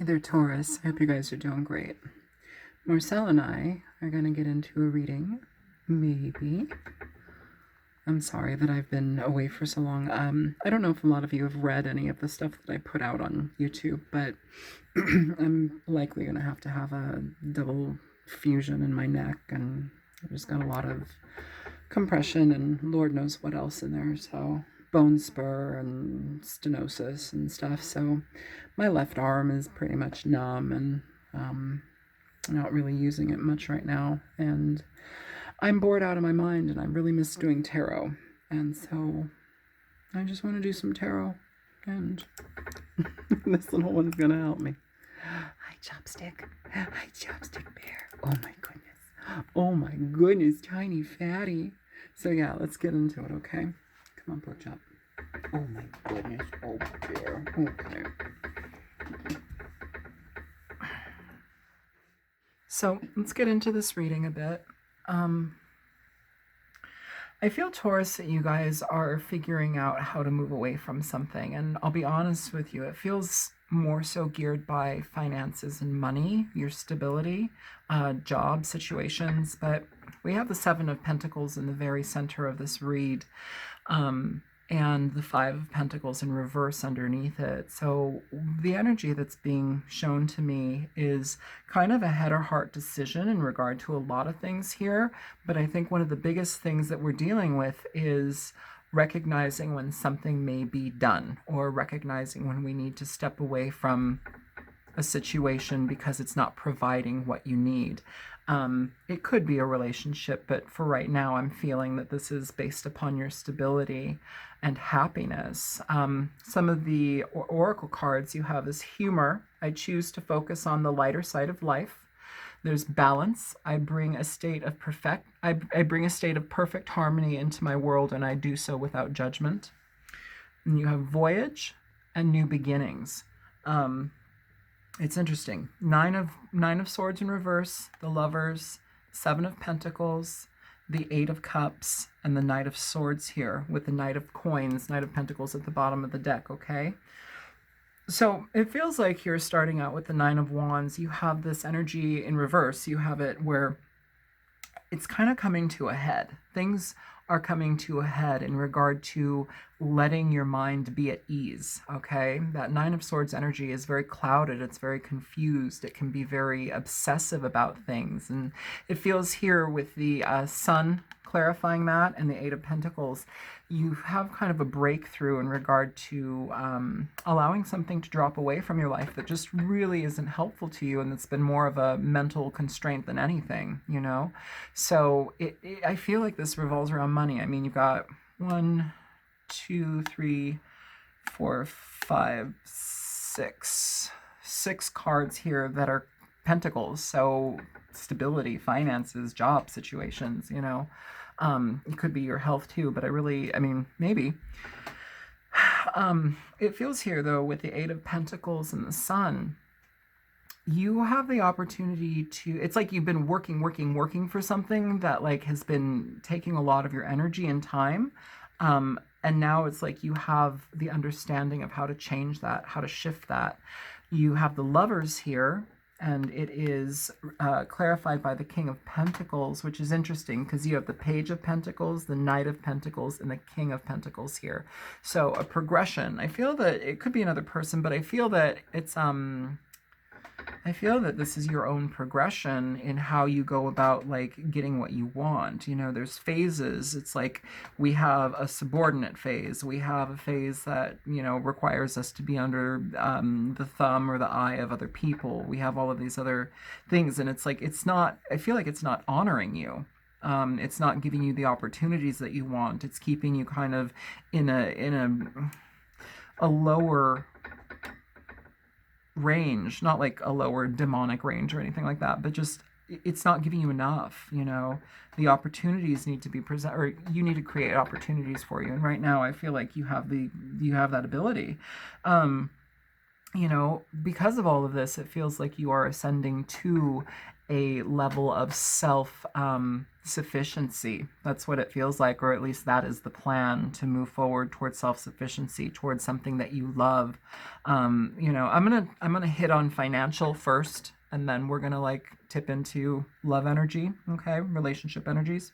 Hey there, Taurus. I hope you guys are doing great. Marcel and I are going to get into a reading. Maybe. I'm sorry that I've been away for so long. I don't know if a lot of you have read any of the stuff that I put out on YouTube, but I'm likely going to have a double fusion in my neck, and I've just got a lot of compression and Lord knows what else in there. So bone spur and stenosis and stuff. So my left arm is pretty much numb, and not really using it much right now. And I'm bored out of my mind, and I really miss doing tarot. And so I just want to do some tarot, and this little one's gonna help me. Hi, Chopstick. Hi, Chopstick Bear. Oh my goodness. Oh my goodness, tiny fatty. So yeah, let's get into it, okay? Come on, Pork Chop. Oh my goodness. Oh dear. Okay. So let's get into this reading a bit. I feel, Taurus, that you guys are figuring out how to move away from something. And I'll be honest with you, it feels more so geared by finances and money, your stability, job situations. But we have the Seven of Pentacles in the very center of this read. And the Five of Pentacles in reverse underneath it. So the energy that's being shown to me is kind of a head or heart decision in regard to a lot of things here. But I think one of the biggest things that we're dealing with is recognizing when something may be done, or recognizing when we need to step away from a situation because it's not providing what you need. It could be a relationship, but for right now, I'm feeling that this is based upon your stability and happiness. Some of the oracle cards you have is humor. I choose to focus on the lighter side of life. There's balance. I bring a state of perfect harmony into my world, and I do so without judgment. And you have voyage and new beginnings. It's interesting. Nine of Swords in reverse, the Lovers, Seven of Pentacles, the Eight of Cups, and the Knight of Swords here with the Knight of Coins, Knight of Pentacles at the bottom of the deck, okay? So it feels like you're starting out with the Nine of Wands. You have this energy in reverse. You have it where it's kind of coming to a head. Things are coming to a head in regard to letting your mind be at ease, okay? That Nine of Swords energy is very clouded. It's very confused. It can be very obsessive about things. And it feels here with the Sun clarifying that and the Eight of Pentacles, you have kind of a breakthrough in regard to allowing something to drop away from your life that just really isn't helpful to you, and it's been more of a mental constraint than anything, you know? So I feel like this revolves around money. I mean, you've got 1, 2, 3, 4, 5, 6 cards here that are pentacles. So stability, finances, job situations, you know. It could be your health too, but maybe. It feels here though with the Eight of Pentacles and the Sun, you have the opportunity to, it's like you've been working for something that like has been taking a lot of your energy and time. And now it's like you have the understanding of how to change that, how to shift that. You have the Lovers here, and it is clarified by the King of Pentacles, which is interesting because you have the Page of Pentacles, the Knight of Pentacles, and the King of Pentacles here. So a progression. I feel that it could be another person, but I feel that it's I feel that this is your own progression in how you go about like getting what you want. You know, there's phases. It's like we have a subordinate phase. We have a phase that, you know, requires us to be under the thumb or the eye of other people. We have all of these other things. And it's like, I feel like it's not honoring you. It's not giving you the opportunities that you want. It's keeping you kind of in a lower range, not like a lower demonic range or anything like that, but just it's not giving you enough, you know. The opportunities need to be present, or you need to create opportunities for you. And right now I feel like you have that ability. you know, because of all of this, it feels like you are ascending to a level of self sufficiency. That's what it feels like, or at least that is the plan, to move forward towards self sufficiency, towards something that you love. You know, I'm gonna hit on financial first, and then we're gonna like tip into love energy, okay, relationship energies.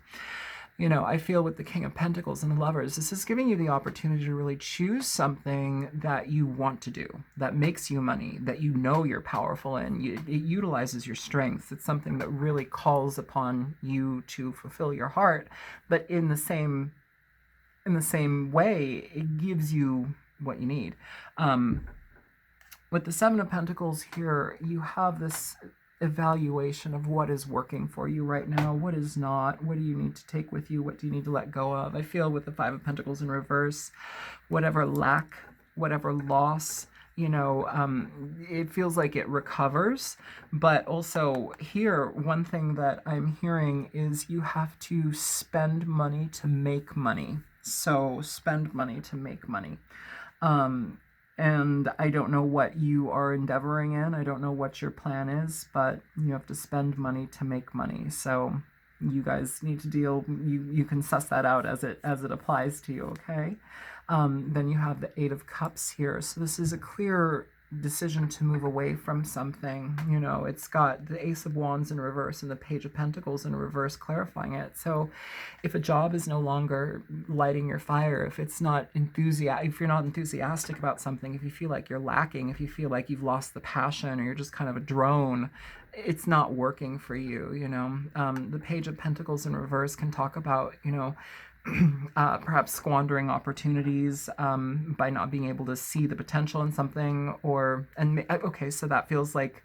You know, I feel with the King of Pentacles and the Lovers, this is giving you the opportunity to really choose something that you want to do, that makes you money, that you know you're powerful in. It utilizes your strengths. It's something that really calls upon you to fulfill your heart, but in the same way, it gives you what you need. With the Seven of Pentacles here, you have this evaluation of what is working for you right now, what is not, what do you need to take with you, what do you need to let go of. I feel with the Five of Pentacles in reverse, whatever lack, whatever loss, you know, it feels like it recovers. But also here, one thing that I'm hearing is you have to spend money to make money. So spend money to make money. And I don't know what you are endeavoring in. I don't know what your plan is, but you have to spend money to make money. So you guys need to deal, you can suss that out as it applies to you, okay? Then you have the Eight of Cups here. So this is a clear decision to move away from something. You know, it's got the Ace of Wands in reverse and the Page of Pentacles in reverse clarifying it. So if a job is no longer lighting your fire, if it's not if you're not enthusiastic about something, if you feel like you're lacking, if you feel like you've lost the passion, or you're just kind of a drone, it's not working for you, you know. The Page of Pentacles in reverse can talk about, you know, perhaps squandering opportunities by not being able to see the potential in something, okay, so that feels like,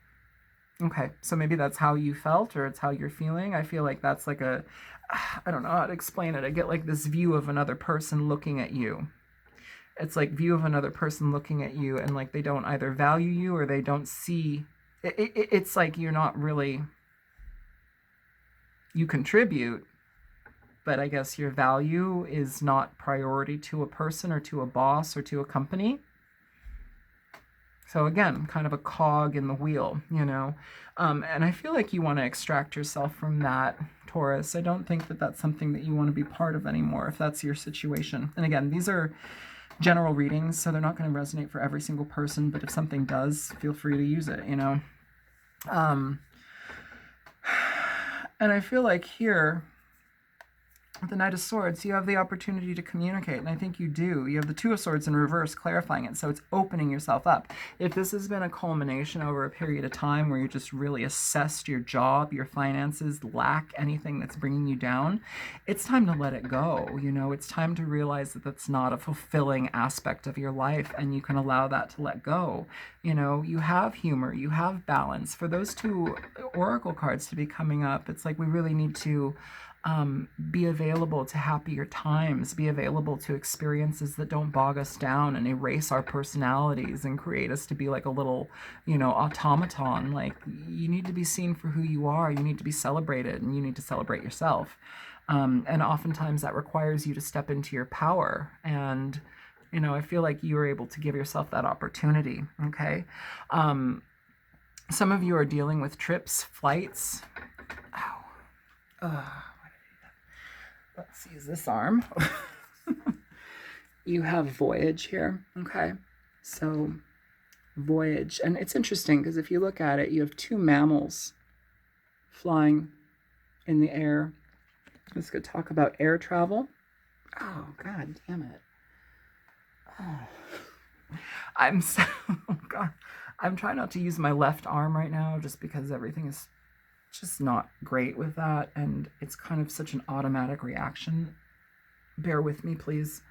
okay, so maybe that's how you felt, or it's how you're feeling. I feel like that's like I don't know how to explain it. I get like this view of another person looking at you. It's like view of another person looking at you, and like they don't either value you or they don't see. It's like you're not really, you contribute, but I guess your value is not priority to a person or to a boss or to a company. So again, kind of a cog in the wheel, you know. And I feel like you want to extract yourself from that, Taurus. I don't think that that's something that you want to be part of anymore, if that's your situation. And again, these are general readings, so they're not going to resonate for every single person, but if something does, feel free to use it, you know. And I feel like here, with the Knight of Swords, you have the opportunity to communicate, and I think you do. You have the Two of Swords in reverse clarifying it, so it's opening yourself up. If this has been a culmination over a period of time where you just really assessed your job, your finances, lack anything that's bringing you down, it's time to let it go. You know, it's time to realize that that's not a fulfilling aspect of your life, and you can allow that to let go. You know, you have humor, you have balance. For those two oracle cards to be coming up, it's like we really need to be available to happier times, be available to experiences that don't bog us down and erase our personalities and create us to be like a little, you know, automaton. Like, you need to be seen for who you are, you need to be celebrated, and you need to celebrate yourself. And oftentimes that requires you to step into your power. And, you know, I feel like you are able to give yourself that opportunity, okay? Some of you are dealing with trips, flights. Ow. Let's use this arm. You have voyage here, okay? So voyage, and it's interesting because if you look at it, you have two mammals flying in the air. Let's go talk about air travel. Oh, God damn it. Oh. God. I'm trying not to use my left arm right now just because everything is just not great with that, and it's kind of such an automatic reaction. Bear with me, please.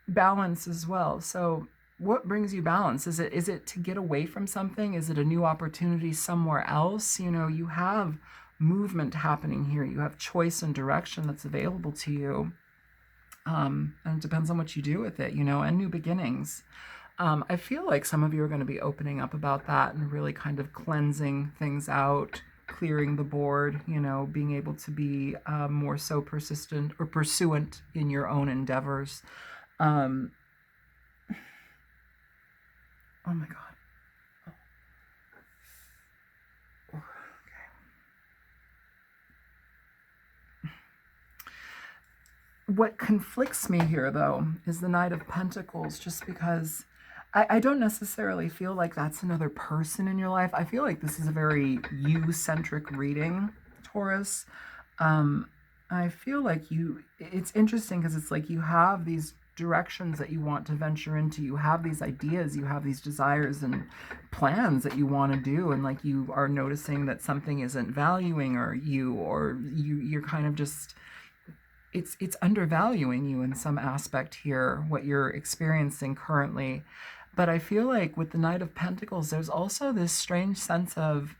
Balance as well. So what brings you balance? Is it to get away from something? Is it a new opportunity somewhere else? You know, you have movement happening here. You have choice and direction that's available to you. And it depends on what you do with it, you know, and new beginnings. I feel like some of you are going to be opening up about that and really kind of cleansing things out, clearing the board, you know, being able to be more so persistent or pursuant in your own endeavors. Um, oh my God. Oh. What conflicts me here, though, is the Knight of Pentacles, just because I don't necessarily feel like that's another person in your life. I feel like this is a very you-centric reading, Taurus. Um, I feel like it's interesting because it's like you have these directions that you want to venture into. You have these ideas, you have these desires and plans that you want to do. And like you are noticing that something isn't valuing you're kind of just, it's undervaluing you in some aspect here, what you're experiencing currently. But I feel like with the Knight of Pentacles, there's also this strange sense of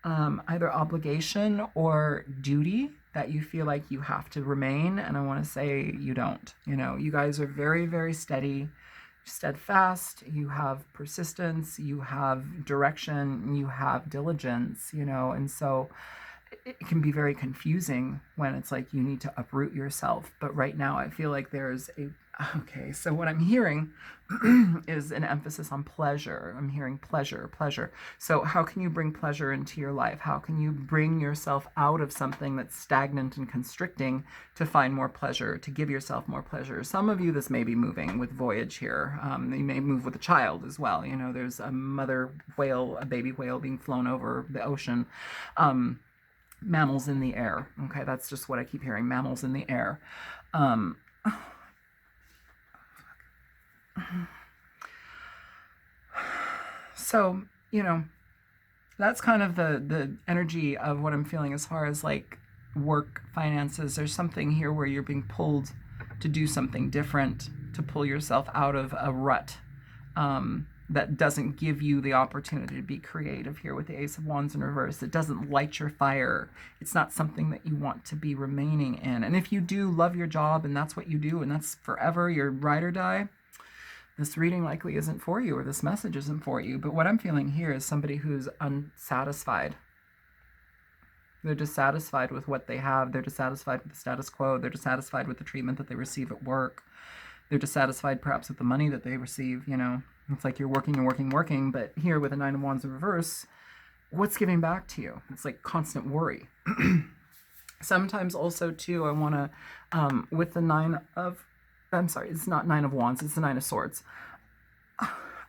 either obligation or duty that you feel like you have to remain. And I want to say you don't. You know, you guys are very, very steady, steadfast. You have persistence, you have direction, you have diligence, you know, and so it can be very confusing when it's like you need to uproot yourself. But right now I feel like there's okay, so what I'm hearing is an emphasis on pleasure. I'm hearing pleasure, pleasure. So how can you bring pleasure into your life? How can you bring yourself out of something that's stagnant and constricting to find more pleasure, to give yourself more pleasure? Some of you, this may be moving with voyage here. You may move with a child as well. You know, there's a mother whale, a baby whale being flown over the ocean. Mammals in the air. Okay, that's just what I keep hearing. Mammals in the air. So, you know, that's kind of the energy of what I'm feeling as far as like work, finances. There's something here where you're being pulled to do something different, to pull yourself out of a rut. That doesn't give you the opportunity to be creative here with the Ace of Wands in reverse. It doesn't light your fire. It's not something that you want to be remaining in. And if you do love your job and that's what you do and that's forever your ride or die, this reading likely isn't for you, or this message isn't for you. But what I'm feeling here is somebody who's unsatisfied. They're dissatisfied with what they have. They're dissatisfied with the status quo. They're dissatisfied with the treatment that they receive at work. They're dissatisfied perhaps with the money that they receive, you know. It's like you're working and working, working, but here with the Nine of Wands in reverse, what's giving back to you? It's like constant worry. Sometimes also too, I want to, with the it's not Nine of Wands, it's the Nine of Swords.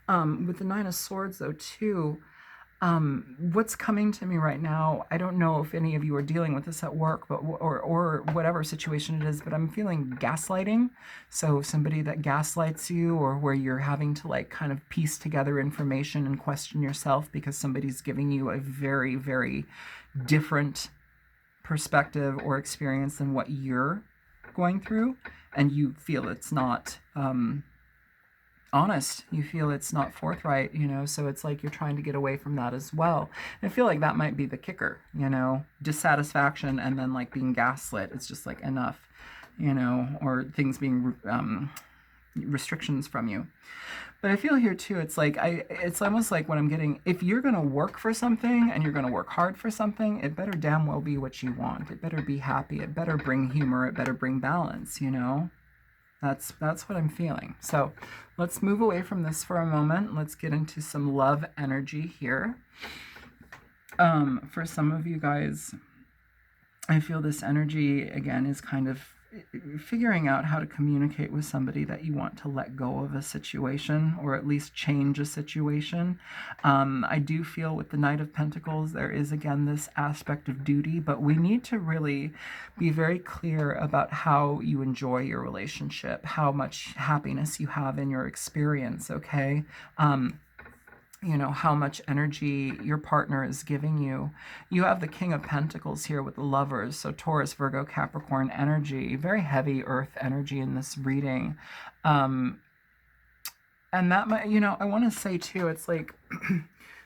With the Nine of Swords though too, what's coming to me right now, I don't know if any of you are dealing with this at work, but or whatever situation it is, but I'm feeling gaslighting. So somebody that gaslights you, or where you're having to like kind of piece together information and question yourself because somebody's giving you a very, very different perspective or experience than what you're going through, and you feel it's not honest, you feel it's not forthright, you know, so it's like you're trying to get away from that as well. And I feel like that might be the kicker, you know, dissatisfaction and then like being gaslit. It's just like enough, you know, or things being restrictions from you. But I feel here too, it's like it's almost like what I'm getting, if you're going to work for something and you're going to work hard for something, it better damn well be what you want. It better be happy. It better bring humor. It better bring balance, you know. That's what I'm feeling. So let's move away from this for a moment. Let's get into some love energy here. For some of you guys, I feel this energy, again, is kind of figuring out how to communicate with somebody that you want to let go of a situation, or at least change a situation. I do feel with the Knight of Pentacles, there is again this aspect of duty, but we need to really be very clear about how you enjoy your relationship, how much happiness you have in your experience, okay? You know, how much energy your partner is giving you. You have the King of Pentacles here with the Lovers, so Taurus, Virgo, Capricorn energy, very heavy earth energy in this reading. And that might, you know, I want to say too, it's like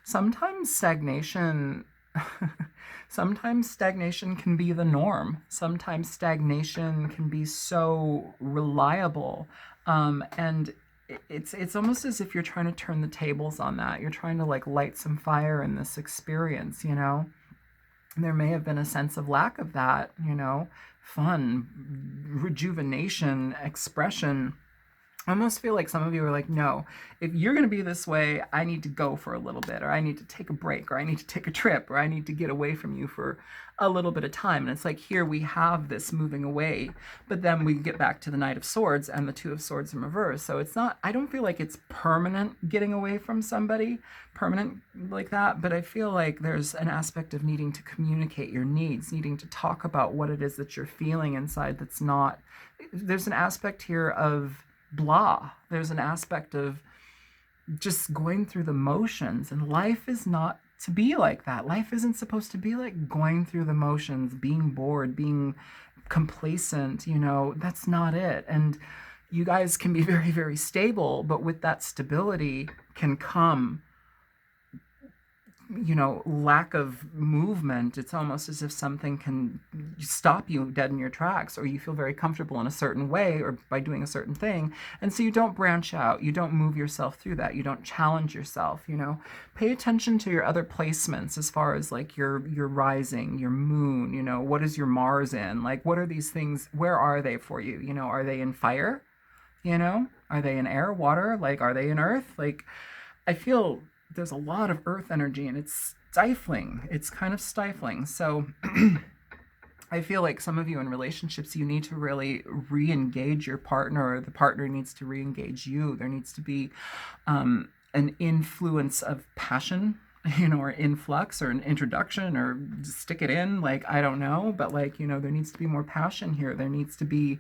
sometimes stagnation can be the norm. Sometimes stagnation can be so reliable. And it's almost as if you're trying to turn the tables on that. You're trying to like light some fire in this experience, you know? There may have been a sense of lack of that, you know, fun, rejuvenation, expression. I almost feel like some of you are like, no, if you're going to be this way, I need to go for a little bit, or I need to take a break, or I need to take a trip, or I need to get away from you for a little bit of time. And it's like, here we have this moving away, but then we get back to the Knight of Swords and the Two of Swords in reverse. So it's not, I don't feel like it's permanent getting away from somebody, permanent like that, but I feel like there's an aspect of needing to communicate your needs, needing to talk about what it is that you're feeling inside that's not, there's an aspect here of blah. There's an aspect of just going through the motions, and life is not to be like that. Life isn't supposed to be like going through the motions, being bored, being complacent, you know, that's not it. And you guys can be very, very stable, but with that stability can come, you know, lack of movement. It's almost as if something can stop you dead in your tracks, or you feel very comfortable in a certain way or by doing a certain thing. And so you don't branch out, you don't move yourself through that, you don't challenge yourself, you know. Pay attention to your other placements as far as like your rising, your moon, you know, what is your Mars in? Like, what are these things? Where are they for you? You know, are they in fire? You know, are they in air, water? Like, are they in earth? Like, I feel there's a lot of earth energy, and it's stifling. It's kind of stifling. So I feel like some of you in relationships, you need to really re-engage your partner, or the partner needs to re-engage you. There needs to be an influence of passion, you know, or influx, or an introduction, or stick it in, like, I don't know, but like, you know, there needs to be more passion here. There needs to be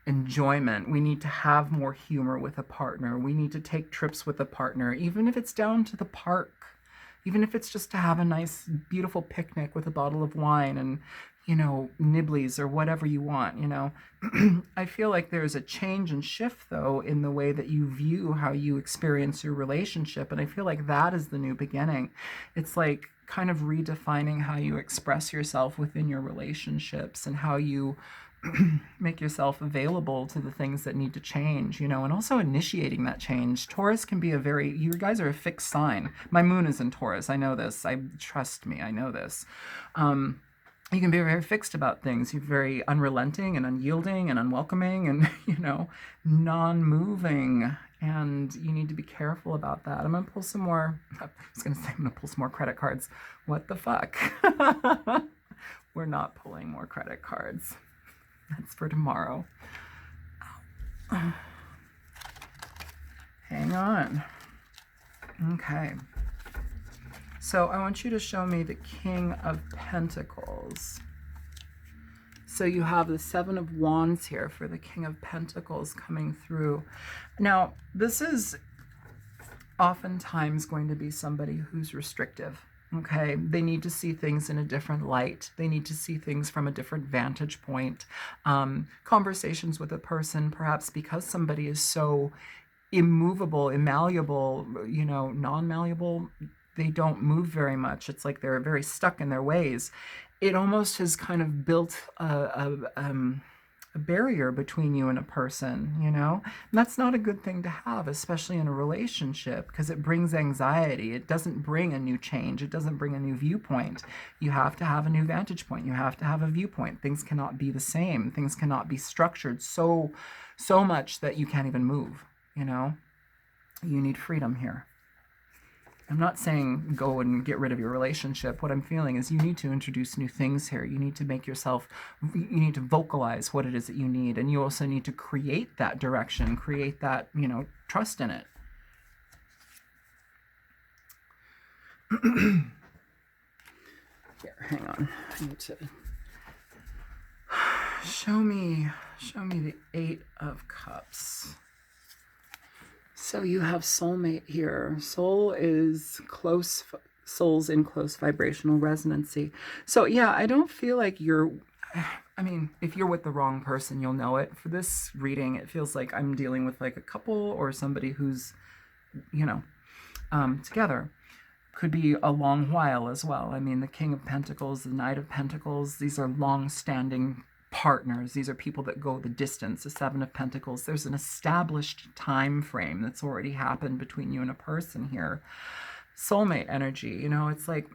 enjoyment. We need to have more humor with a partner. We need to take trips with a partner, even if it's down to the park, even if it's just to have a nice, beautiful picnic with a bottle of wine and, you know, nibblies or whatever you want, you know. I feel like there's a change and shift, though, in the way that you view how you experience your relationship. And I feel like that is the new beginning. It's like kind of redefining how you express yourself within your relationships, and how you make yourself available to the things that need to change, you know, and also initiating that change. Taurus can be a very, you guys are a fixed sign. My moon is in Taurus. I know this. Trust me, I know this. You can be very fixed about things. You're very unrelenting and unyielding and unwelcoming and, you know, non-moving. And you need to be careful about that. I'm going to pull some more, I was going to say I'm going to pull some more credit cards. What the fuck? We're not pulling more credit cards. That's for tomorrow. Hang on. Okay. So I want you to show me the King of Pentacles. So you have the Seven of Wands here for the King of Pentacles coming through. Now, this is oftentimes going to be somebody who's restrictive. Okay, they need to see things in a different light. They need to see things from a different vantage point. Conversations with a person, perhaps because somebody is so immovable, immalleable, you know, non-malleable, they don't move very much. It's like they're very stuck in their ways. It almost has kind of built a barrier between you and a person, you know? And that's not a good thing to have, especially in a relationship, because it brings anxiety. It doesn't bring a new change. It doesn't bring a new viewpoint. You have to have a new vantage point. You have to have a viewpoint. Things cannot be the same. Things cannot be structured so much that you can't even move, you know? You need freedom here. I'm not saying go and get rid of your relationship. What I'm feeling is you need to introduce new things here. You need to make yourself, you need to vocalize what it is that you need. And you also need to create that direction, create that, you know, trust in it. Here, hang on. I need to show me the Eight of Cups. So you have soulmate here. Soul is close, souls in close vibrational resonancy. So yeah, I don't feel like you're, I mean, if you're with the wrong person, you'll know it. For this reading, it feels like I'm dealing with like a couple or somebody who's, you know, together. Could be a long while as well. I mean, the King of Pentacles, the Knight of Pentacles, these are long-standing partners. These are people that go the distance. The Seven of Pentacles, there's an established time frame that's already happened between you and a person here. Soulmate energy, you know, it's like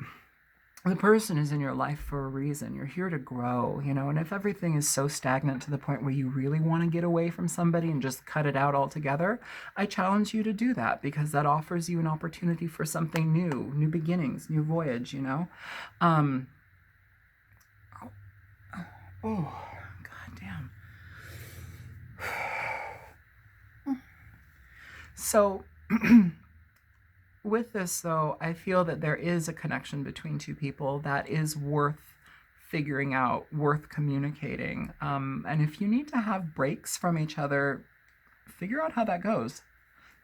the person is in your life for a reason. You're here to grow, you know, and if everything is so stagnant to the point where you really want to get away from somebody and just cut it out altogether, I challenge you to do that, because that offers you an opportunity for something new, new beginnings, new voyage, you know. Um, oh, god damn. So, with this, though, I feel that there is a connection between two people that is worth figuring out, worth communicating. And if you need to have breaks from each other, figure out how that goes.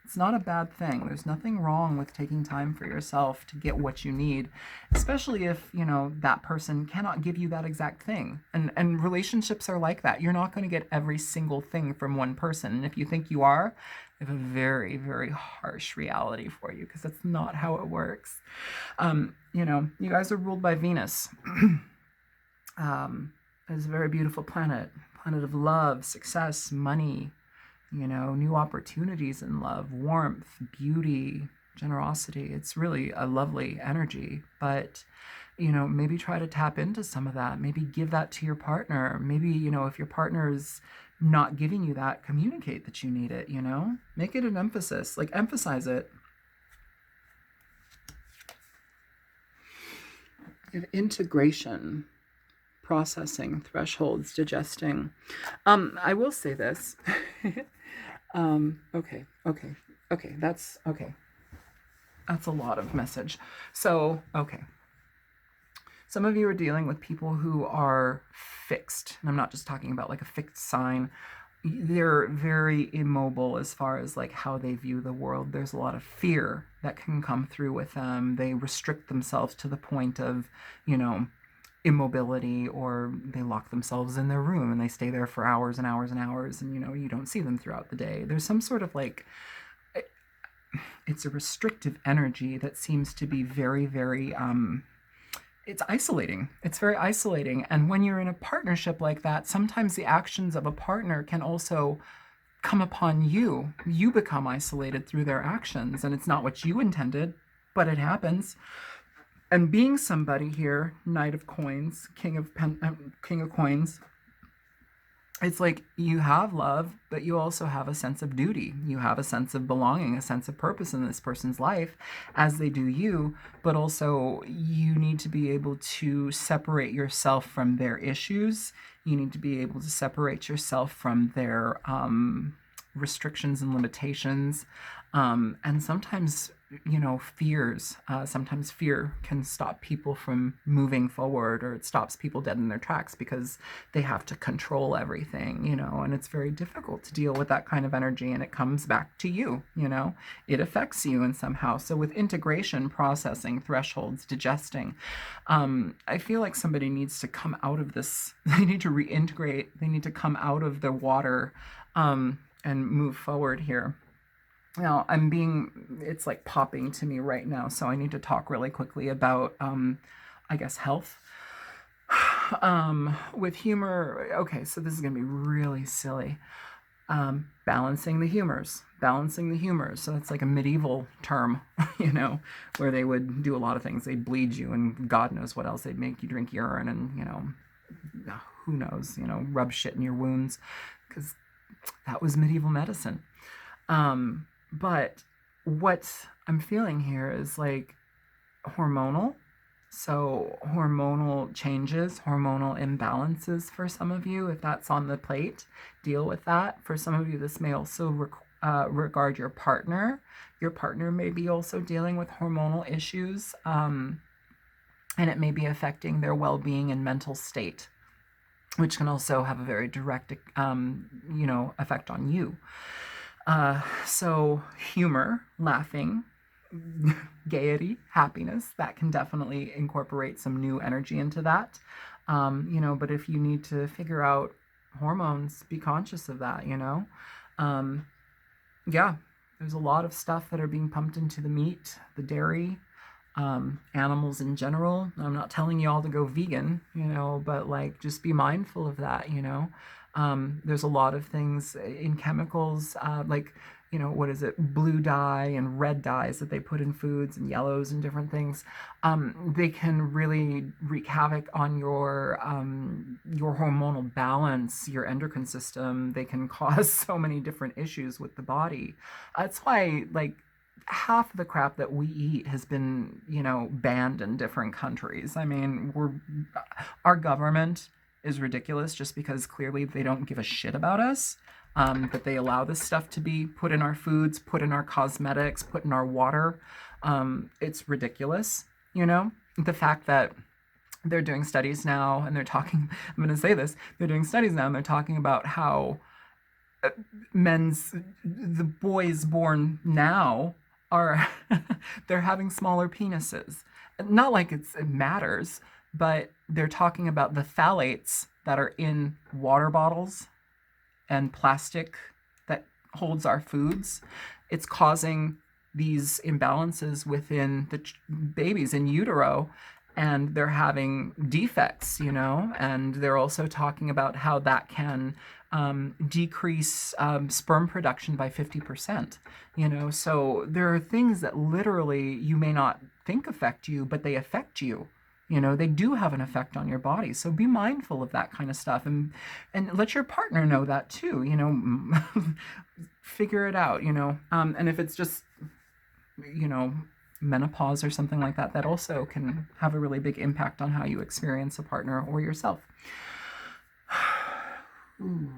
It's not a bad thing. There's nothing wrong with taking time for yourself to get what you need, especially if, you know, that person cannot give you that exact thing. And relationships are like that. You're not going to get every single thing from one person. And if you think you are, I have a very, very harsh reality for you, because that's not how it works. You know, you guys are ruled by Venus. It's a very beautiful planet, planet of love, success, money, you know, new opportunities in love, warmth, beauty, generosity. It's really a lovely energy, but, you know, maybe try to tap into some of that. Maybe give that to your partner. Maybe, you know, if your partner is not giving you that, communicate that you need it, you know, make it an emphasis, like emphasize it. Integration, processing, thresholds, digesting. I will say this. Okay. That's okay. That's a lot of message. So, okay. Some of you are dealing with people who are fixed. And I'm not just talking about like a fixed sign. They're very immobile as far as like how they view the world. There's a lot of fear that can come through with them. They restrict themselves to the point of, you know, immobility, or they lock themselves in their room and they stay there for hours and hours and hours, and, you know, you don't see them throughout the day. There's some sort of like, it's a restrictive energy that seems to be very, very, it's isolating. It's very isolating. And when you're in a partnership like that, sometimes the actions of a partner can also come upon you. You become isolated through their actions, and it's not what you intended, but it happens. And being somebody here, Knight of Coins, King of Coins, it's like you have love, but you also have a sense of duty. You have a sense of belonging, a sense of purpose in this person's life, as they do you, but also you need to be able to separate yourself from their issues. You need to be able to separate yourself from their restrictions and limitations. And sometimes, you know, fears. Sometimes fear can stop people from moving forward, or it stops people dead in their tracks because they have to control everything, you know, and it's very difficult to deal with that kind of energy, and it comes back to you, you know, it affects you in somehow. So with integration, processing, thresholds, digesting, I feel like somebody needs to come out of this. They need to reintegrate. They need to come out of the water and move forward here. Now, it's like popping to me right now, so I need to talk really quickly about, I guess, health. With humor, okay, so this is going to be really silly. Balancing the humors. So it's like a medieval term, you know, where they would do a lot of things. They'd bleed you, and God knows what else. They'd make you drink urine, and, you know, who knows, you know, rub shit in your wounds, because that was medieval medicine. But what I'm feeling here is like hormonal. So hormonal changes, hormonal imbalances for some of you. If that's on the plate, deal with that. For some of you, this may also regard your partner. Your partner may be also dealing with hormonal issues, and it may be affecting their well-being and mental state, which can also have a very direct, you know, effect on you. So humor, laughing, gaiety, happiness, that can definitely incorporate some new energy into that. You know, but if you need to figure out hormones, be conscious of that, you know. Yeah, there's a lot of stuff that are being pumped into the meat, the dairy, animals in general. I'm not telling you all to go vegan, you know, but like just be mindful of that, you know. There's a lot of things in chemicals, like, you know, what is it, blue dye and red dyes that they put in foods, and yellows and different things. They can really wreak havoc on your hormonal balance, your endocrine system. They can cause so many different issues with the body. That's why, like, half of the crap that we eat has been, you know, banned in different countries. I mean, our government is ridiculous just because clearly they don't give a shit about us. That they allow this stuff to be put in our foods, put in our cosmetics, put in our water. It's ridiculous, you know? The fact that they're doing studies now and they're talking, I'm going to say this, they're doing studies now and they're talking about how the boys born now are, they're having smaller penises. Not like it matters, but they're talking about the phthalates that are in water bottles and plastic that holds our foods. It's causing these imbalances within the babies in utero, and they're having defects, you know, and they're also talking about how that can decrease sperm production by 50%, you know. So there are things that literally you may not think affect you, but they affect you. You know, they do have an effect on your body. So be mindful of that kind of stuff, and let your partner know that too, you know. Figure it out, you know. And if it's just, you know, menopause or something like that, that also can have a really big impact on how you experience a partner or yourself. Ooh.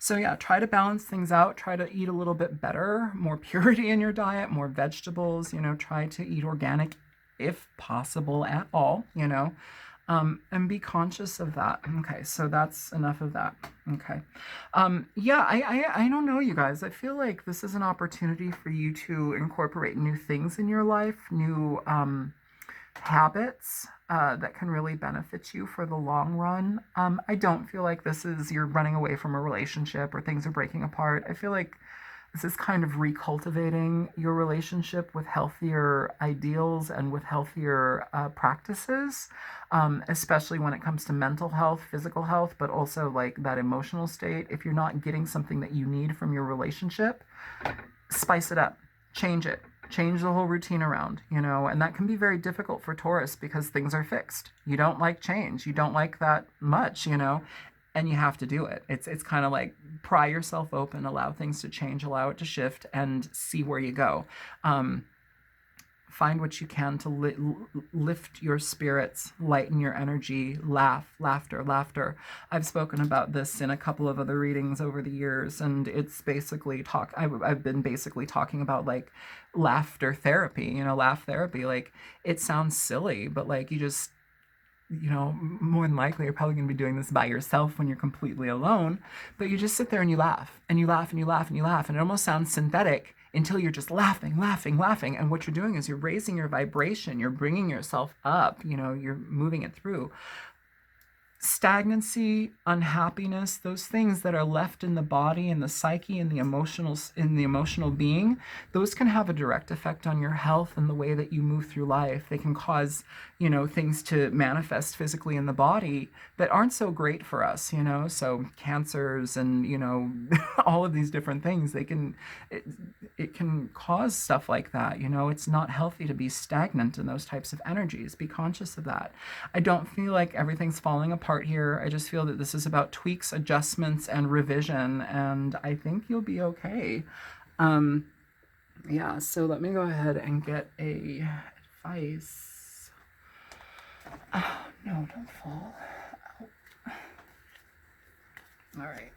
So yeah, try to balance things out. Try to eat a little bit better, more purity in your diet, more vegetables, you know, try to eat organic if possible at all, you know, and be conscious of that. Okay, so that's enough of that. Okay. Yeah, I don't know, you guys. I feel like this is an opportunity for you to incorporate new things in your life, new habits that can really benefit you for the long run. I don't feel like this is you're running away from a relationship or things are breaking apart. I feel like this is kind of recultivating your relationship with healthier ideals and with healthier practices, especially when it comes to mental health, physical health, but also like that emotional state. If you're not getting something that you need from your relationship, spice it up, change it. Change the whole routine around, you know, and that can be very difficult for Taurus because things are fixed. You don't like change. You don't like that much, you know, and you have to do it. It's kind of like pry yourself open, allow things to change, allow it to shift, and see where you go. Find what you can to lift your spirits, lighten your energy, laughter. I've spoken about this in a couple of other readings over the years, and it's basically I've been basically talking about like laughter therapy, you know, laugh therapy. Like, it sounds silly, but like you just, you know, more than likely you're probably going to be doing this by yourself when you're completely alone, but you just sit there and you laugh and you laugh and you laugh and you laugh, and it almost sounds synthetic until you're just laughing. And what you're doing is you're raising your vibration, you're bringing yourself up, you know, you're moving it through. Stagnancy, unhappiness, those things that are left in the body and the psyche and the emotional being, those can have a direct effect on your health and the way that you move through life. They can cause, you know, things to manifest physically in the body that aren't so great for us, you know. So cancers and, you know, all of these different things, it can cause stuff like that, you know. It's not healthy to be stagnant in those types of energies. Be conscious of that. I don't feel like everything's falling apart here. I just feel that this is about tweaks, adjustments, and revision, and I think you'll be okay. Yeah, so let me go ahead and get a advice. Oh, no, don't fall. Ow. All right.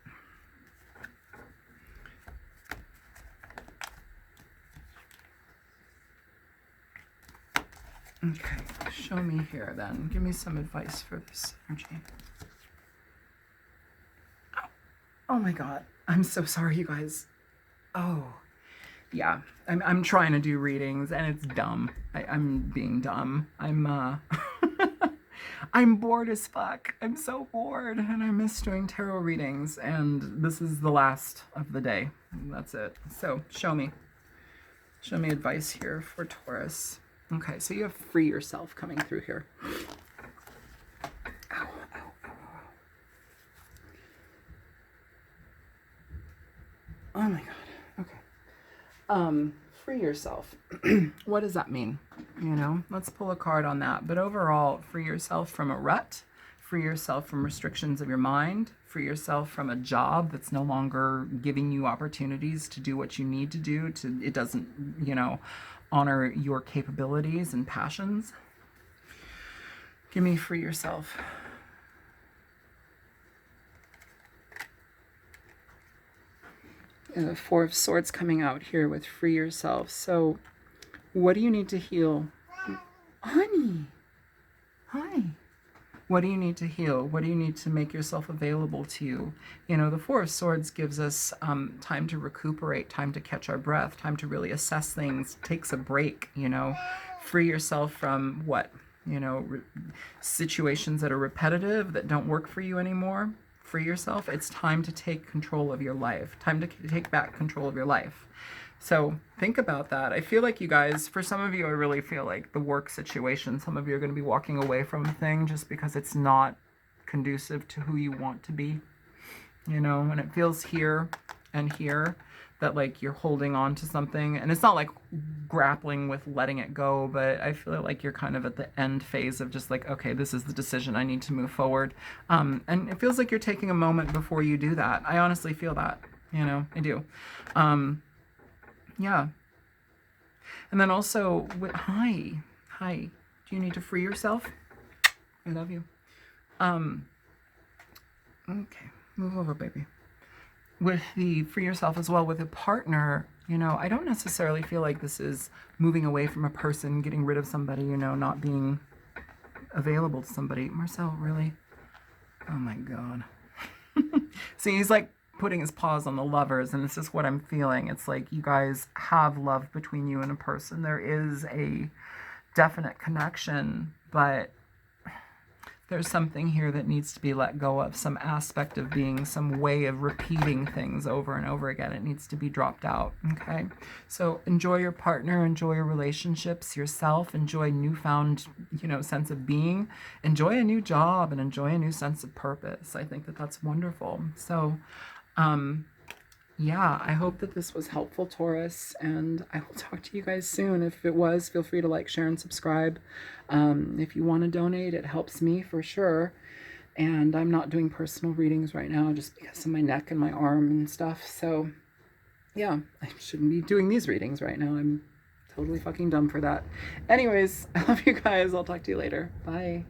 Okay, show me here then. Give me some advice for this energy. Oh my God. I'm so sorry, you guys. Oh, yeah. I'm trying to do readings and it's dumb. I'm being dumb. I'm bored as fuck. I'm so bored and I miss doing tarot readings, and this is the last of the day. That's it. So show me advice here for Taurus. Okay, so you have free yourself coming through here. Ow, ow, ow, ow. Oh my God. Free yourself. What does that mean? You know, let's pull a card on that. But overall, free yourself from a rut, free yourself from restrictions of your mind, free yourself from a job that's no longer giving you opportunities to do what you need to do. It doesn't, you know, honor your capabilities and passions. Give me free yourself. The Four of Swords coming out here with free yourself. So what do you need to heal? Honey. Hi. What do you need to heal? What do you need to make yourself available to you? You know, the Four of Swords gives us time to recuperate, time to catch our breath, time to really assess things, takes a break, you know, free yourself from what? You know, situations that are repetitive, that don't work for you anymore. Free yourself. It's time to take control of your life, time to take back control of your life. So think about that. I feel like you guys, for some of you, I really feel like the work situation, some of you are going to be walking away from a thing just because it's not conducive to who you want to be, you know, and it feels here and here that like you're holding on to something, and it's not like grappling with letting it go, but I feel like you're kind of at the end phase of just like, okay, this is the decision, I need to move forward. And it feels like you're taking a moment before you do that. I honestly feel that, you know, I do. Yeah. And then also, hi, do you need to free yourself? I love you. Okay, move over, baby. With the free yourself as well with a partner, you know, I don't necessarily feel like this is moving away from a person, getting rid of somebody, you know, not being available to somebody. Marcel, really? Oh my God. See, he's like putting his paws on the lovers, and this is what I'm feeling. It's like you guys have love between you and a person. There is a definite connection, but there's something here that needs to be let go of, some aspect of being, some way of repeating things over and over again. It needs to be dropped out, okay? So enjoy your partner, enjoy your relationships, yourself, enjoy newfound, you know, sense of being, enjoy a new job, and enjoy a new sense of purpose. I think that that's wonderful. So, yeah, I hope that this was helpful, Taurus, and I will talk to you guys soon. If it was, feel free to like, share, and subscribe. If you want to donate, it helps me for sure. And I'm not doing personal readings right now just because of my neck and my arm and stuff. So, yeah, I shouldn't be doing these readings right now. I'm totally fucking dumb for that. Anyways, I love you guys. I'll talk to you later. Bye.